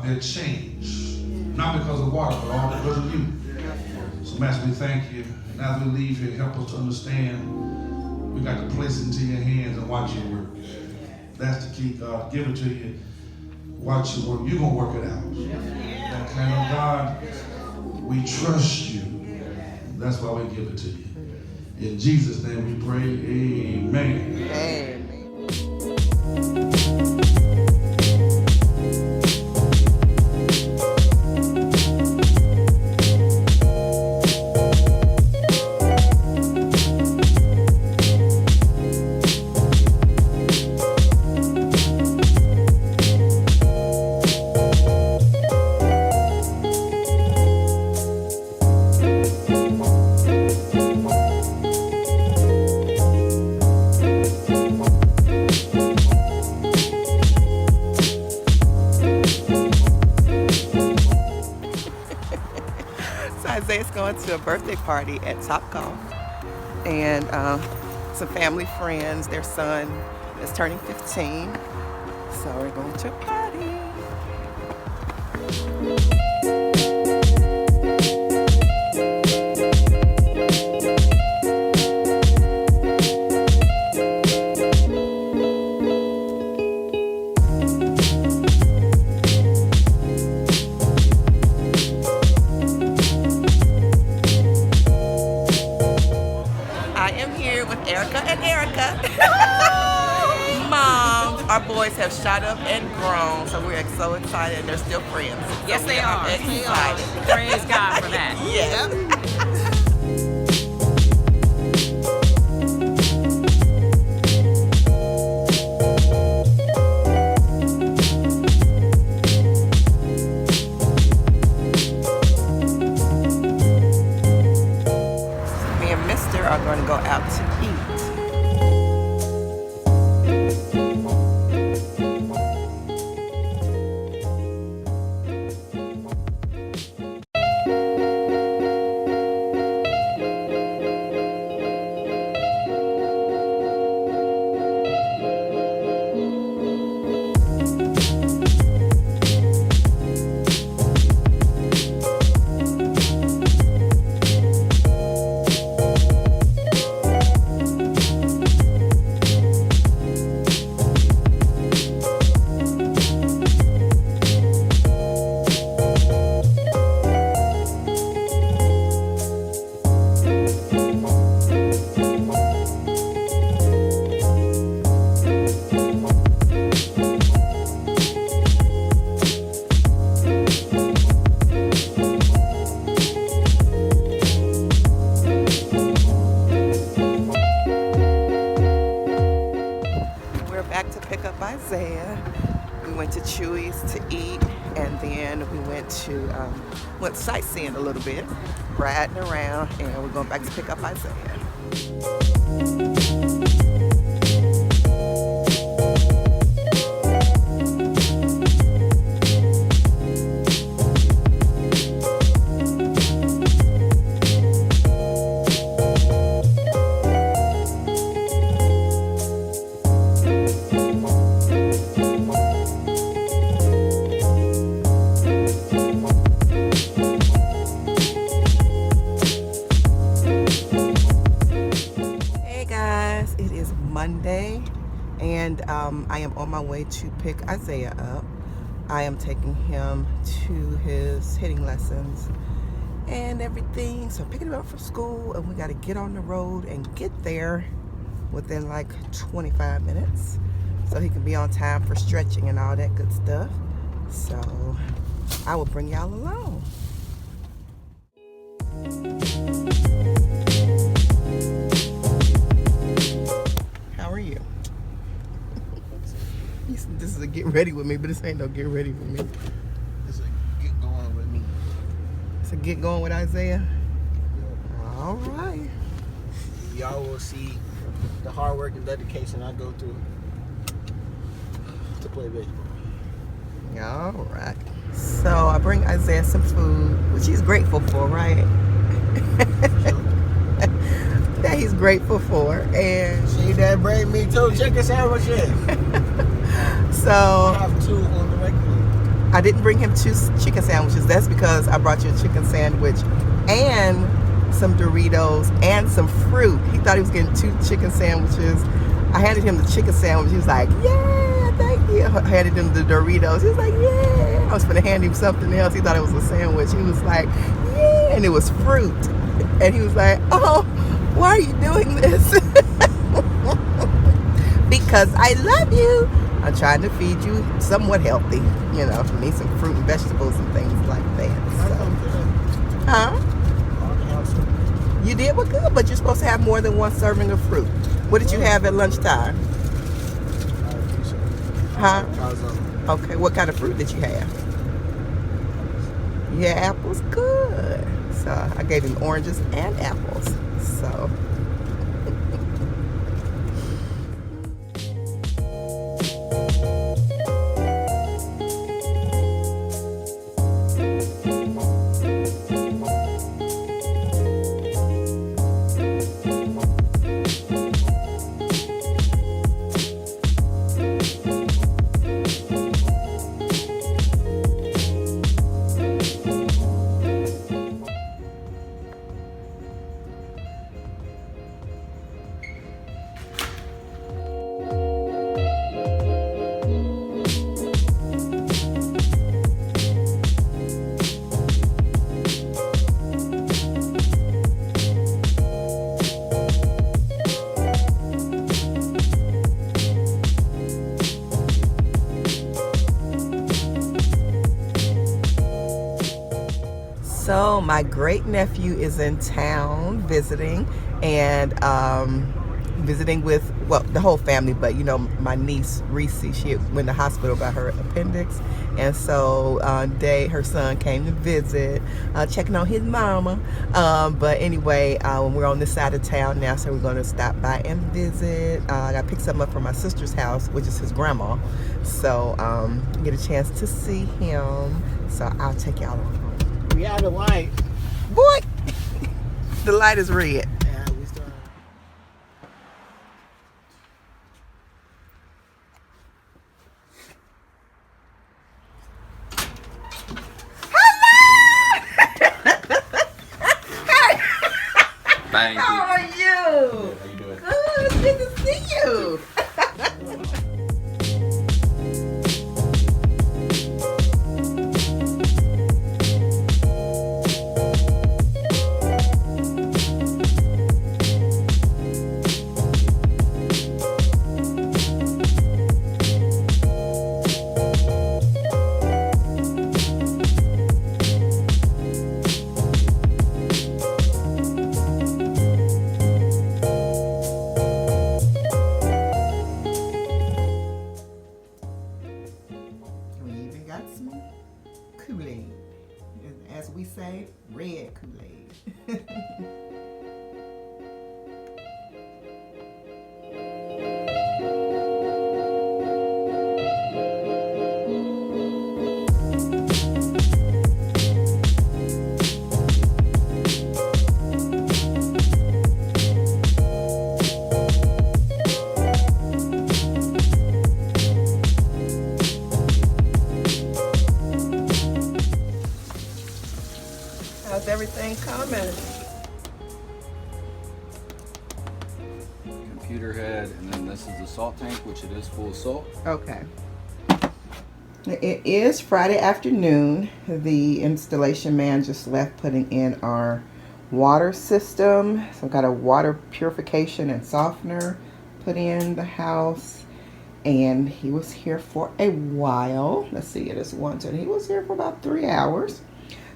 they're changed. Not because of water, but all because of you. So Master, we thank you. And as we leave here, help us to understand we got to place it into your hands and watch you work. That's the key, God. Give it to you. Watch you work. You're going to work it out. That kind of God, we trust you. That's why we give it to you. In Jesus' name we pray. Amen. Amen. Isaiah's going to a birthday party at Topgolf, and some family friends, their son is turning 15, so we're going to a party. Our boys have shot up and grown, so we're so excited. They're still friends. Yes, so they are. Excited. Praise God for that. Yes. Me and Mister are going to go out to eat. Isaiah. We went to CHUY'S to eat, and then we went sightseeing a little bit, riding around, and we're going back to pick up Isaiah. Monday, and I am on my way to pick Isaiah up. I am taking him to his hitting lessons and everything, so I'm picking him up from school, and we got to get on the road and get there within like 25 minutes so he can be on time for stretching and all that good stuff. So I will bring y'all along. This is a get ready with me, but this ain't no get ready with me. It's a get going with me. It's a get going with Isaiah? Yeah. All right. Y'all will see the hard work and dedication I go through to play baseball. All right. So I bring Isaiah some food, which he's grateful for, right? That he's grateful for. And see that bring me too. Check this out, what's it? So I have two on the regular. I didn't bring him 2 chicken sandwiches. That's because I brought you a chicken sandwich and some Doritos and some fruit. He thought he was getting 2 chicken sandwiches. I handed him the chicken sandwich. He was like, yeah, thank you. I handed him the Doritos. He was like, yeah. I was going to hand him something else. He thought it was a sandwich. He was like, yeah. And it was fruit. And he was like, oh, why are you doing this? Because I love you. I'm trying to feed you somewhat healthy. You know, need some fruit and vegetables and things like that. So. Huh? You did? Well, good. But you're supposed to have more than 1 serving of fruit. What did you have at lunchtime? Huh? Okay, what kind of fruit did you have? Yeah, apples, good. So I gave him oranges and apples. So. So my great nephew is in town visiting, and visiting with, well, the whole family, but you know, my niece Reese, she went to the hospital about her appendix, and so her son came to visit, checking on his mama. But anyway, we're on this side of town now, so we're going to stop by and visit. I got to pick something up from my sister's house, which is his grandma, so get a chance to see him. So I'll take y'all on. We have the light. Boy, the light is red. Yeah, we still. Thank you. How are you? Good. How you doing? Good. Good to see you. Kool-Aid. As we say, red Kool-Aid. How's everything coming? Computer head, and then this is the salt tank, which it is full of salt. Okay. It is Friday afternoon. The installation man just left putting in our water system. So I've got a water purification and softener put in the house. And he was here for a while. Let's see, it is 1:10. He was here for about 3 hours.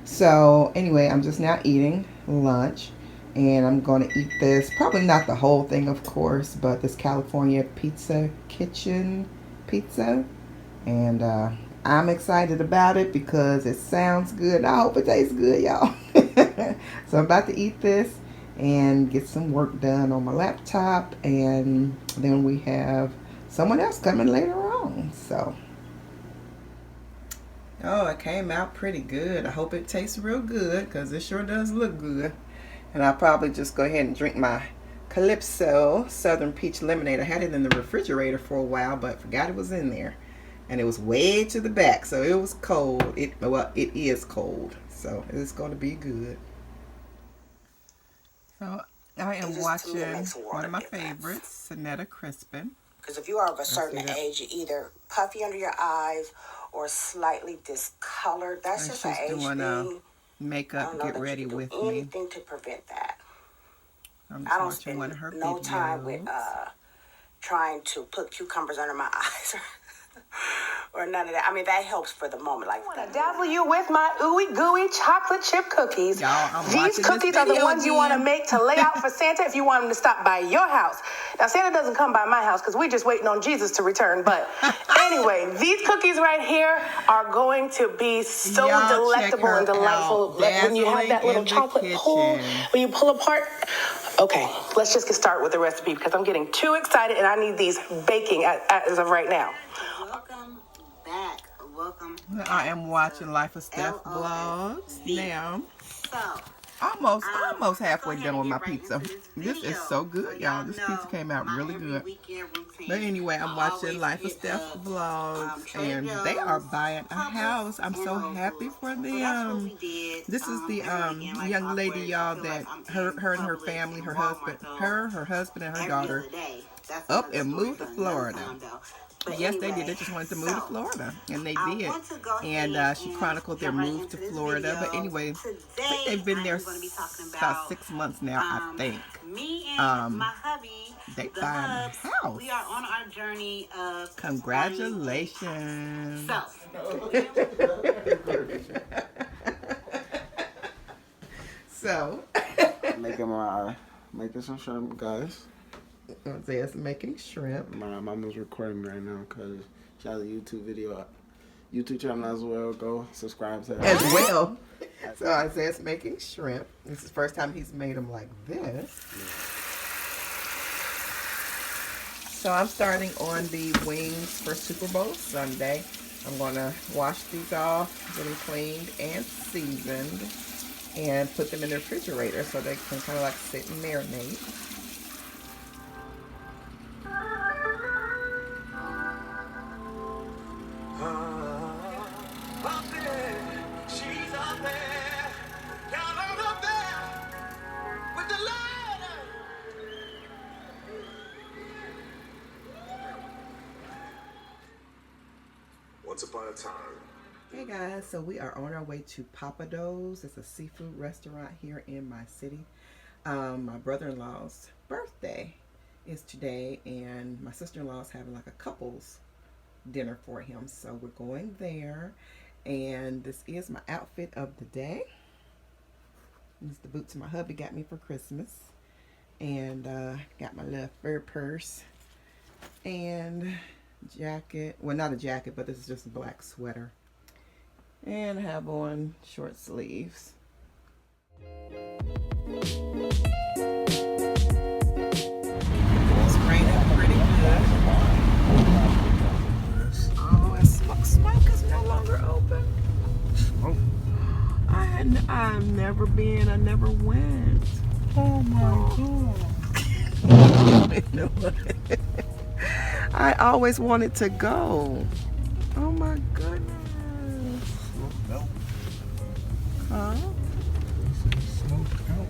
So anyway, I'm just now eating lunch, and I'm going to eat this, probably not the whole thing, of course, but this California Pizza Kitchen pizza. And I'm excited about it because it sounds good. I hope it tastes good, y'all. So I'm about to eat this and get some work done on my laptop, and then we have someone else coming later on. So oh, it came out pretty good. I hope it tastes real good because it sure does look good. And I'll probably just go ahead and drink my Calypso Southern Peach Lemonade. I had it in the refrigerator for a while, but forgot it was in there. and it was way to the back, so it was cold. It is cold, so it's going to be good. So I am watching one of my favorites, Sonetta Crispin. Because if you are of a certain age, you're either puffy under your eyes or slightly discolored. That's just an age thing. Makeup, get ready with me. Anything to prevent that. I don't spend no time with trying to put cucumbers under my eyes or none of that. I mean, that helps for the moment. Like, I want to dazzle you with my ooey gooey chocolate chip cookies. These cookies are the ones you want to make to lay out for Santa if you want him to stop by your house. Now, Santa doesn't come by my house because we're just waiting on Jesus to return. But anyway, these cookies right here are going to be so delectable and delightful. When you have that little chocolate pull, when you pull apart. Okay, let's just get started with the recipe because I'm getting too excited and I need these baking as of right now. Welcome back. Welcome. I am watching Life of Steph vlogs now. So, almost halfway done with my pizza. This is so good, y'all. This pizza came out really good. But anyway, I'm watching Life of Steph vlogs, and they are buying a house. I'm so happy for them. This is the young lady, y'all, that her and her family, her husband and her daughter up and moved to Florida. Yes, they did. They just wanted to move to Florida, and they did. And she chronicled their move to Florida. But anyway, I think they've been there about 6 months now, I think. Me and my hubby, they buying a house. We are on our journey of congratulations. So, making some shrimp, guys. Isaiah's making shrimp. My mama's recording right now because she has a YouTube channel as well. Go subscribe to her. As well. So Isaiah's making shrimp. This is the first time he's made them like this. So I'm starting on the wings for Super Bowl Sunday. I'm going to wash these off, get them cleaned and seasoned, and put them in the refrigerator so they can kind of like sit and marinate. Once upon a time. Hey guys, so we are on our way to PAPPADEAUX. It's a seafood restaurant here in my city. My brother-in-law's birthday is today, and my sister-in-law is having like a couples dinner for him. So we're going there, and this is my outfit of the day. This is the boots my hubby got me for Christmas, and got my little fur purse and jacket. Well, not a jacket, but this is just a black sweater, and I have on short sleeves. It's raining pretty good. Oh, and smoke is no longer open. I've never been. I never went. Oh my God. I always wanted to go. Oh my goodness. Huh? Smoke out.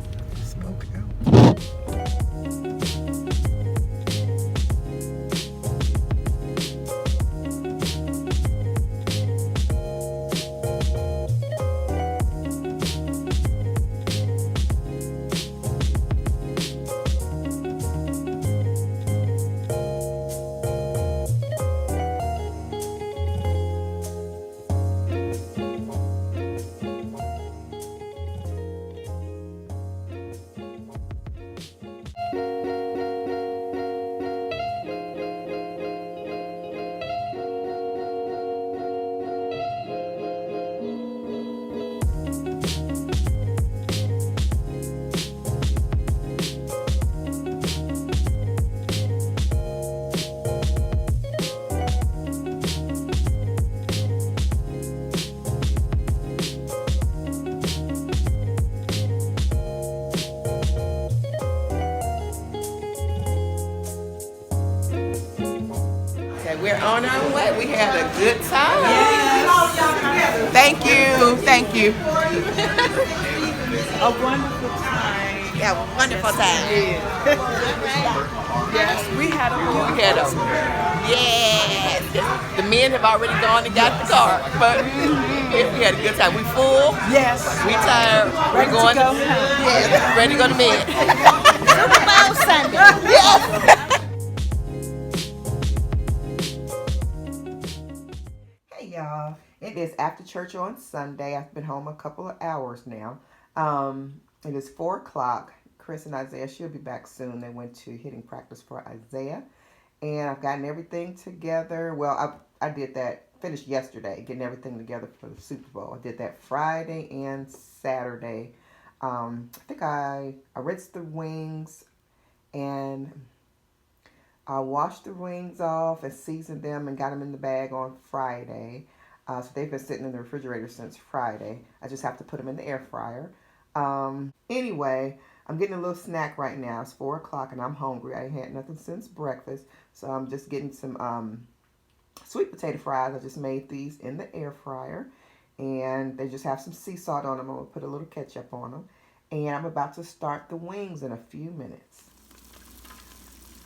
on our way. We had a good time. Yes. Thank you. Thank you. A wonderful time. Yeah, wonderful time. Yes, we had a whole Yes. The men have already gone and got the car, but we had a good time. We full. Yes. We tired. Ready We're going to go. Yes. Ready to go to bed. Super Bowl Sunday. Yes. Hey y'all. It is after church on Sunday. I've been home a couple of hours now. It is 4 o'clock. Chris and Isaiah should be back soon. They went to hitting practice for Isaiah. And I've gotten everything together. Well, I did that, finished yesterday, getting everything together for the Super Bowl. I did that Friday and Saturday. I think I rinsed the wings and I washed the wings off and seasoned them and got them in the bag on Friday. So they've been sitting in the refrigerator since Friday. I just have to put them in the air fryer. Anyway, I'm getting a little snack right now. It's 4 o'clock and I'm hungry. I ain't had nothing since breakfast. So I'm just getting some sweet potato fries. I just made these in the air fryer. And they just have some sea salt on them. I'm going to put a little ketchup on them. And I'm about to start the wings in a few minutes.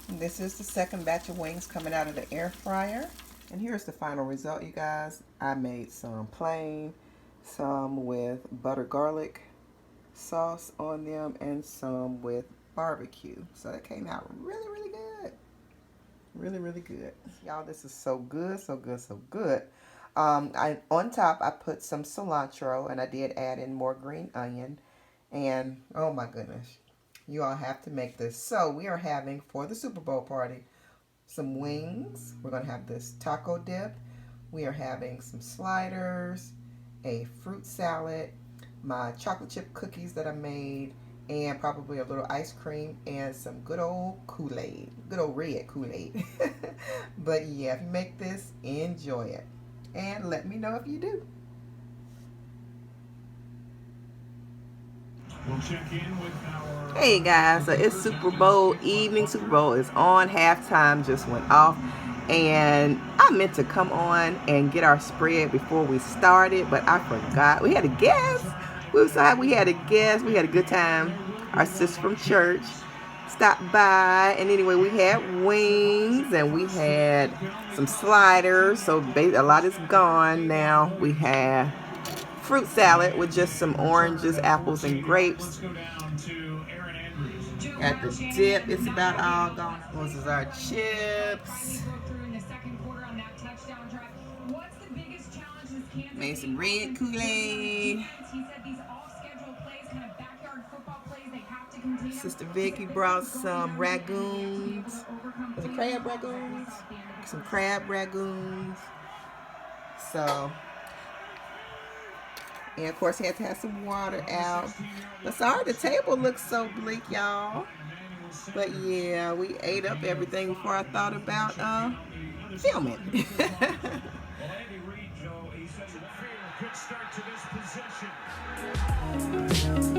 And this is the second batch of wings coming out of the air fryer. And here's the final result, you guys. I made some plain, some with butter garlic sauce on them, and some with barbecue. So that came out really, really good. Really, really good. Y'all, this is so good, so good, so good. On top, I put some cilantro, and I did add in more green onion. And, oh my goodness, you all have to make this. So we are having, for the Super Bowl party, some wings. We're going to have this taco dip. We are having some sliders, a fruit salad, my chocolate chip cookies that I made, and probably a little ice cream and some good old Kool-Aid. Good old red Kool-Aid. But yeah, if you make this, enjoy it. And let me know if you do. We'll check in with our... Hey guys, so it's Super Bowl evening. Super Bowl is on. Halftime just went off. And I meant to come on and get our spread before we started, but I forgot. We had a guest. We were so happy we had a guest. We had a good time. Our sister from church stopped by. And anyway, we had wings and we had some sliders. So a lot is gone now. We have fruit salad with just some oranges, apples, and grapes. Got the dip. It's about all gone. Those is our chips. Made some red Kool-Aid. Sister Vicky brought some ragoons. Was it crab ragoons? Some crab ragoons. So, and of course, he had to have some water out. But sorry, the table looks so bleak, y'all. But yeah, we ate up everything before I thought about filming. Good start to this possession.